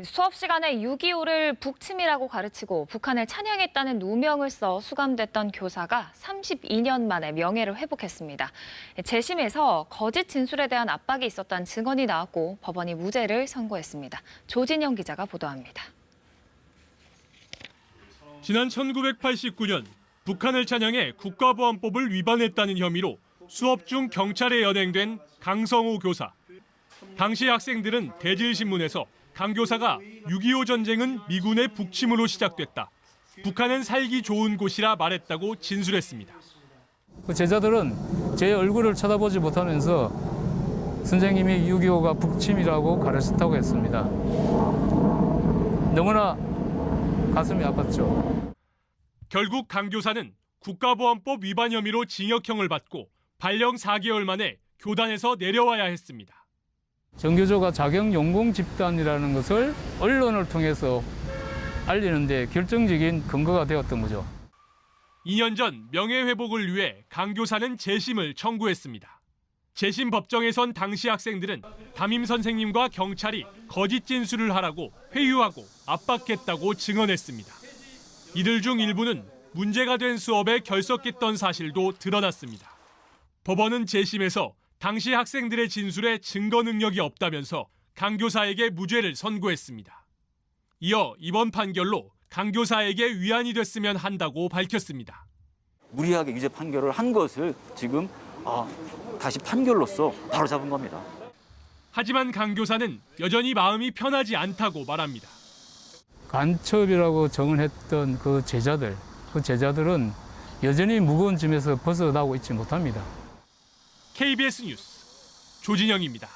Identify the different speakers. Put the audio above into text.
Speaker 1: 수업 시간에 6.25를 북침이라고 가르치고 북한을 찬양했다는 누명을 써 수감됐던 교사가 32년 만에 명예를 회복했습니다. 재심에서 거짓 진술에 대한 압박이 있었다는 증언이 나왔고 법원이 무죄를 선고했습니다. 조진영 기자가 보도합니다.
Speaker 2: 지난 1989년 북한을 찬양해 국가보안법을 위반했다는 혐의로 수업 중 경찰에 연행된 강성호 교사. 당시 학생들은 대질신문에서 강 교사가 6.25 전쟁은 미군의 북침으로 시작됐다. 북한은 살기 좋은 곳이라 말했다고 진술했습니다.
Speaker 3: 제자들은 제 얼굴을 쳐다보지 못하면서 선생님이 6.25가 북침이라고 가르쳤다고 했습니다. 너무나 가슴이 아팠죠.
Speaker 2: 결국 강 교사는 국가보안법 위반 혐의로 징역형을 받고 발령 4개월 만에 교단에서 내려와야 했습니다.
Speaker 3: 정교조가 자경용공 집단이라는 것을 언론을 통해서 알리는 데 결정적인 근거가 되었던 거죠.
Speaker 2: 2년 전 명예회복을 위해 강 교사는 재심을 청구했습니다. 재심 법정에 선 당시 학생들은 담임 선생님과 경찰이 거짓 진술을 하라고 회유하고 압박했다고 증언했습니다. 이들 중 일부는 문제가 된 수업에 결석했던 사실도 드러났습니다. 법원은 재심에서 당시 학생들의 진술에 증거 능력이 없다면서 강 교사에게 무죄를 선고했습니다. 이어 이번 판결로 강 교사에게 위안이 됐으면 한다고 밝혔습니다.
Speaker 4: 무리하게 유죄 판결을 한 것을 지금 다시 판결로서 바로잡은 겁니다.
Speaker 2: 하지만 강 교사는 여전히 마음이 편하지 않다고 말합니다.
Speaker 3: 간첩이라고 정언했던 그 제자들은 여전히 무거운 짐에서 벗어나고 있지 못합니다.
Speaker 2: KBS 뉴스 조진영입니다.